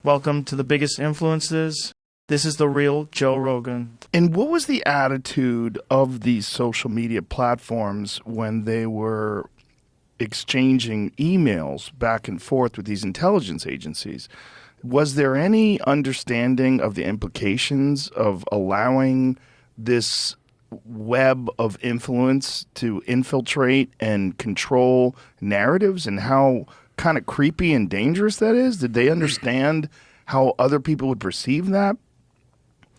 Welcome to the biggest influences. This is the real Joe Rogan. And what was the attitude of these social media platforms when they were exchanging emails back and forth with these intelligence agencies? Was there any understanding of the implications of allowing this web of influence to infiltrate and control narratives, and how kind of creepy and dangerous that is? Did they understand how other people would perceive that?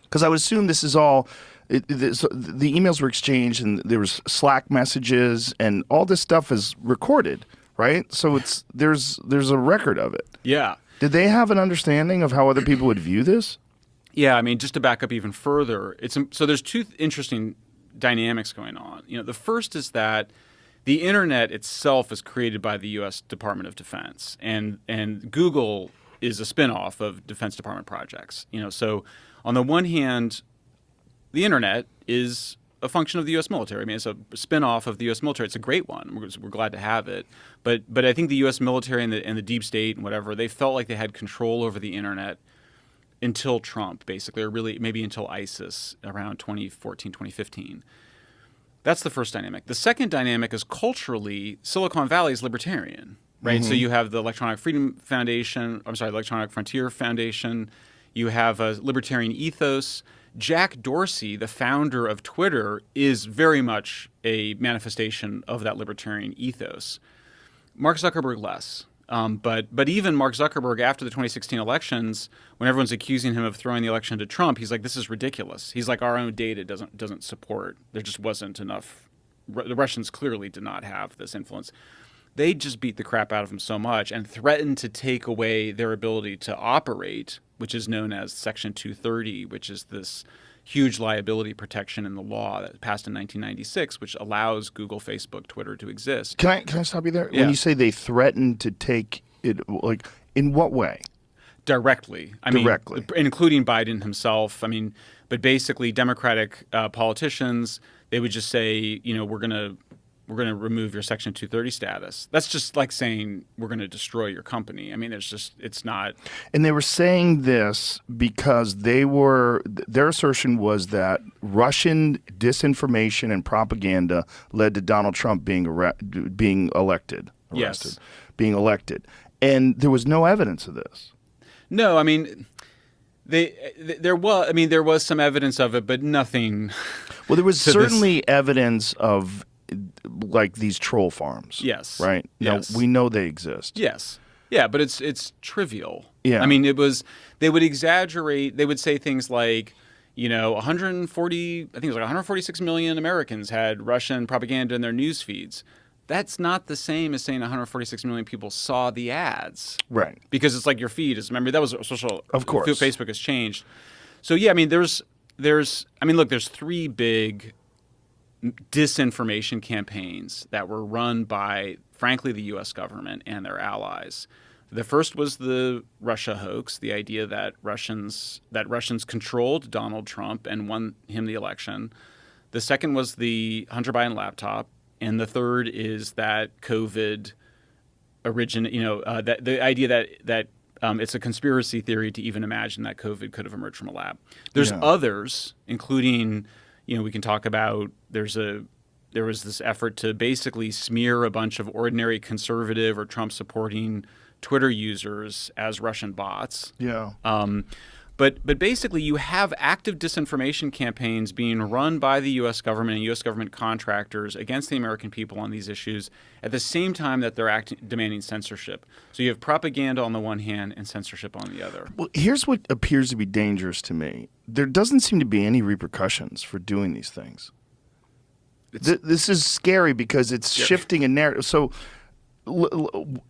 Because I would assume this is all, the emails were exchanged and there was Slack messages and all this stuff is recorded, right? So there's a record of it. Yeah. Did they have an understanding of how other people would view this? Yeah, I mean, just to back up even further, so there's two interesting dynamics going on. The first is that the internet itself is created by the U.S. Department of Defense, and Google is a spinoff of Defense Department projects. So on the one hand, the internet is a function of the U.S. military. I mean, it's a spinoff of the U.S. military. It's a great one. We're glad to have it. But I think the U.S. military and the deep state and whatever, they felt like they had control over the internet until Trump, basically, or really maybe until ISIS around 2014, 2015. That's the first dynamic. The second dynamic is culturally, Silicon Valley is libertarian, right? Mm-hmm. So you have the Electronic Frontier Foundation. You have a libertarian ethos. Jack Dorsey, the founder of Twitter, is very much a manifestation of that libertarian ethos. Mark Zuckerberg less. But even Mark Zuckerberg, after the 2016 elections, when everyone's accusing him of throwing the election to Trump, he's like, this is ridiculous. He's like, our own data doesn't support. There just wasn't enough. The Russians clearly did not have this influence. They just beat the crap out of him so much and threatened to take away their ability to operate, which is known as Section 230, which is this huge liability protection in the law that passed in 1996, which allows Google, Facebook, Twitter to exist. Can I stop you there? Yeah. When you say they threatened to take it, like, in what way? Directly. Directly. I mean, including Biden himself. I mean, but basically Democratic politicians, they would just say, we're going to remove your Section 230 status. That's just like saying we're going to destroy your company. I mean, it's not. And they were saying this because their assertion was that Russian disinformation and propaganda led to Donald Trump being elected. Yes. Being elected. And there was no evidence of this. No, I mean, there was some evidence of it, but nothing. Well, there was certainly evidence of, like, these troll farms. Yes. Right? Yes. Now, we know they exist. Yes. Yeah, but it's trivial. Yeah. I mean, they would exaggerate. They would say things like, 146 million Americans had Russian propaganda in their news feeds. That's not the same as saying 146 million people saw the ads. Right. Because it's like your feed is, remember, that was social. Of course. Facebook has changed. So, yeah, I mean, there's three big disinformation campaigns that were run by, frankly, the U.S. government and their allies. The first was the Russia hoax, the idea that Russians controlled Donald Trump and won him the election. The second was the Hunter Biden laptop, and the third is that COVID that the idea that it's a conspiracy theory to even imagine that COVID could have emerged from a lab. There's others, including, we can talk about, there was this effort to basically smear a bunch of ordinary conservative or Trump-supporting Twitter users as Russian bots. Yeah. But basically, you have active disinformation campaigns being run by the U.S. government and U.S. government contractors against the American people on these issues at the same time that they're demanding censorship. So you have propaganda on the one hand and censorship on the other. Well, here's what appears to be dangerous to me. There doesn't seem to be any repercussions for doing these things. This is scary because it's shifting a narrative. So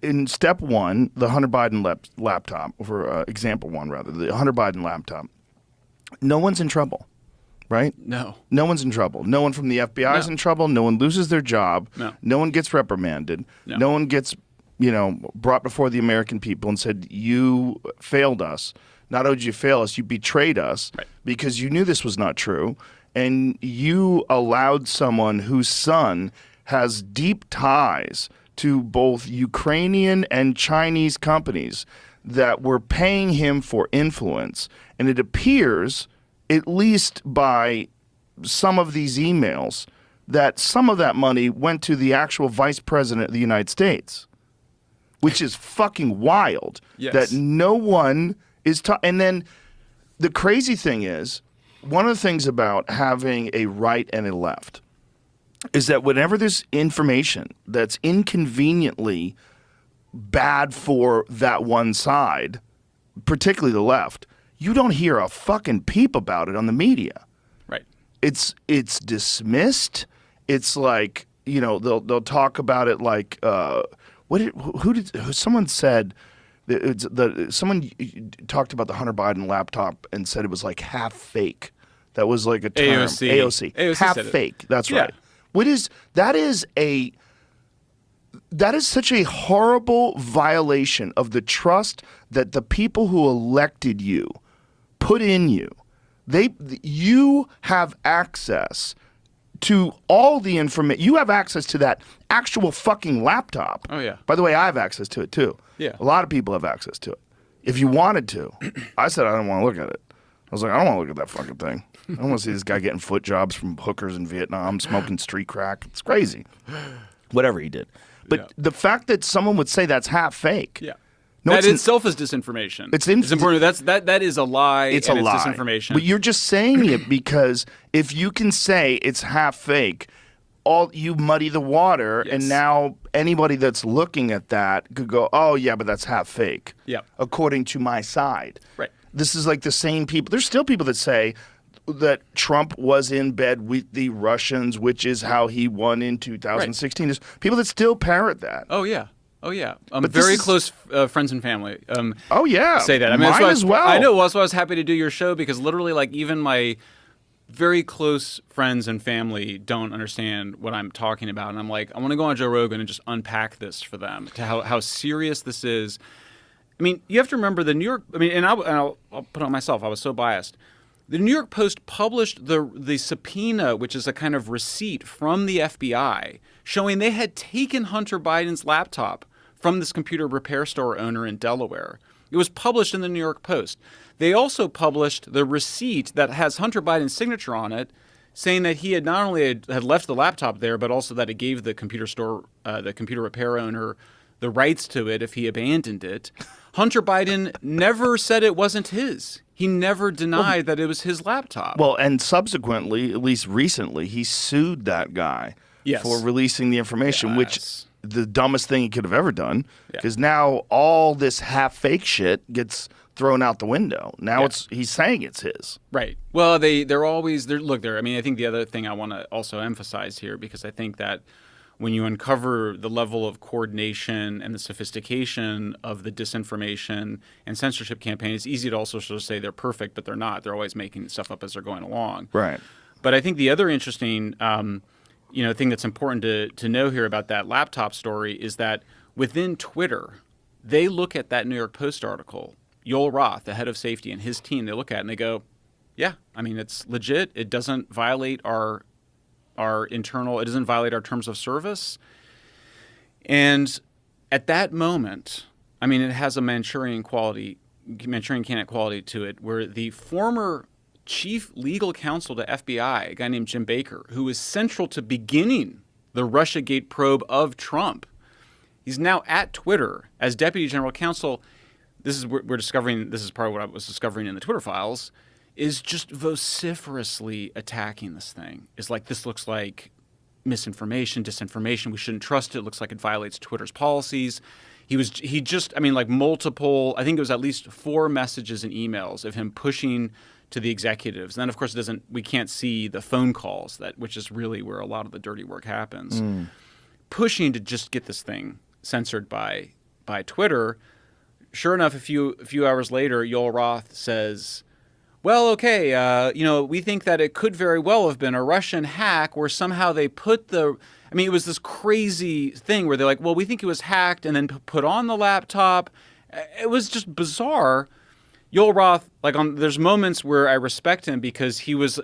in step one, the Hunter Biden laptop, or example one rather, the Hunter Biden laptop, no one's in trouble, right? No. No one's in trouble. No one from the FBI is in trouble. No one loses their job. No. No one gets reprimanded. No one gets, brought before the American people and said, you failed us. Not only did you fail us, you betrayed us because you knew this was not true. And you allowed someone whose son has deep ties to both Ukrainian and Chinese companies that were paying him for influence. And it appears, at least by some of these emails, that some of that money went to the actual vice president of the United States, which is fucking wild. Yes. That no one is and then the crazy thing is, one of the things about having a right and a left is that whenever there's information that's inconveniently bad for that one side, particularly the left, you don't hear a fucking peep about it on the media. Right. It's dismissed. It's like, you know, they'll talk about it like someone said someone talked about the Hunter Biden laptop and said it was like half fake. That was like a term. AOC half fake. That's right. That is such a horrible violation of the trust that the people who elected you put in you. You have access to all the information. You have access to that actual fucking laptop. Oh, yeah. By the way, I have access to it too. Yeah. A lot of people have access to it. If you wanted to. I said I didn't want to look at it. I was like, I don't want to look at that fucking thing. I don't want to see this guy getting foot jobs from hookers in Vietnam, smoking street crack. It's crazy. Whatever he did. But the fact that someone would say that's half fake. Yeah. No, that itself is disinformation. It's important. That is a lie. It's a lie. It's disinformation. But you're just saying it because if you can say it's half fake, you muddy the water, and now anybody that's looking at that could go, oh yeah, but that's half fake. Yeah. According to my side. Right. This is like the same people. There's still people that say that Trump was in bed with the Russians, which is how he won in 2016. There's people that still parrot that. Oh yeah. Very close friends and family. Oh yeah, say that. I mean, mine as well. I know. That's why I was happy to do your show, because literally, like, even my very close friends and family don't understand what I'm talking about, and I'm like, I want to go on Joe Rogan and just unpack this for them, to how serious this is. I mean, you have to remember the New York. I mean, and I'll put it on myself. I was so biased. The New York Post published the subpoena, which is a kind of receipt from the FBI showing they had taken Hunter Biden's laptop from this computer repair store owner in Delaware. It was published in the New York Post. They also published the receipt that has Hunter Biden's signature on it, saying that he had not only had left the laptop there, but also that it gave the computer store, the computer repair owner, the rights to it if he abandoned it. Hunter Biden never said it wasn't his. He never denied that it was his laptop. Well, and subsequently, at least recently, he sued that guy for releasing the information, which the dumbest thing he could have ever done, because now all this half fake shit gets thrown out the window. Now he's saying it's his. Right. Well, they're always look. I mean, I think the other thing I want to also emphasize here, because I think that when you uncover the level of coordination and the sophistication of the disinformation and censorship campaign, it's easy to also sort of say they're perfect, but they're not. They're always making stuff up as they're going along. Right. But I think the other interesting thing that's important to know here about that laptop story is that within Twitter, they look at that New York Post article. Joel Roth, the head of safety, and his team, they look at it and they go, yeah, I mean, it's legit. It doesn't violate our internal, it doesn't violate our terms of service. And at that moment, I mean, it has a Manchurian candidate quality to it, where the former chief legal counsel to FBI, a guy named Jim Baker, who was central to beginning the Russiagate probe of Trump, he's now at Twitter as deputy general counsel. This is part of what I was discovering in the Twitter files, is just vociferously attacking this thing. It's like, this looks like misinformation, disinformation. We shouldn't trust it. It looks like it violates Twitter's policies. Multiple, I think it was at least 4 messages and emails of him pushing to the executives. And then, of course, we can't see the phone calls, which is really where a lot of the dirty work happens. Pushing to just get this thing censored by Twitter. Sure enough, a few hours later, Joel Roth says, well, okay, we think that it could very well have been a Russian hack where somehow they put it was this crazy thing where they're like, well, we think it was hacked and then put on the laptop. It was just bizarre. Joel Roth, there's moments where I respect him because he was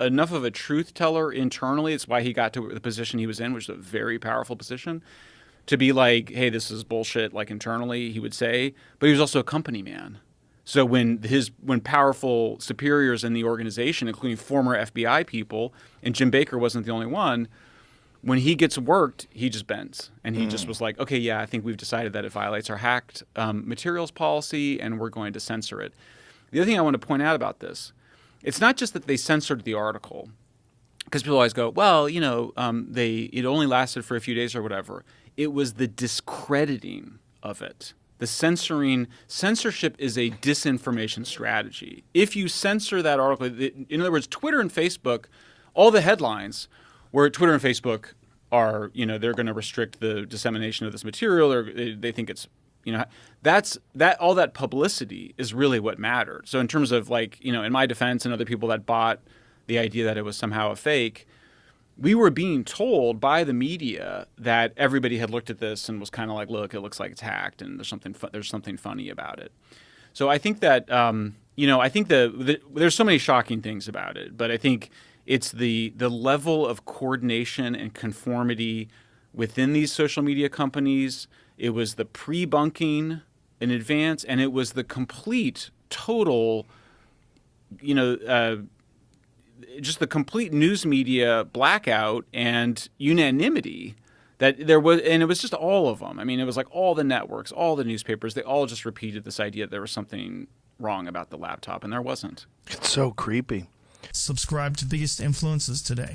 enough of a truth teller internally. It's why he got to the position he was in, which is a very powerful position. to be like, hey, this is bullshit, like internally, he would say, but he was also a company man. So when powerful superiors in the organization, including former FBI people, and Jim Baker wasn't the only one, when he gets worked, he just bends. And he just was like, okay, yeah, I think we've decided that it violates our hacked materials policy and we're going to censor it. The other thing I want to point out about this, it's not just that they censored the article, because people always go, well, you know, it only lasted for a few days or whatever. It was the discrediting of it. The censorship is a disinformation strategy. If you censor that article, in other words, Twitter and Facebook, all the headlines where Twitter and Facebook are, you know, they're going to restrict the dissemination of this material, or they think it's, you know, all that publicity is really what mattered. So in terms of, like, you know, in my defense and other people that bought the idea that it was somehow a fake, we were being told by the media that everybody had looked at this and was kind of like, look, it looks like it's hacked and there's something funny about it. So I think that, you know, I think there's so many shocking things about it, but I think it's the level of coordination and conformity within these social media companies. It was the pre-bunking in advance, and it was the complete, total, you know, just the complete news media blackout and unanimity that there was, and it was just all of them. I mean, it was like all the networks, all the newspapers, they all just repeated this idea that there was something wrong about the laptop, and there wasn't. It's so creepy. Subscribe to Biggest Influences today.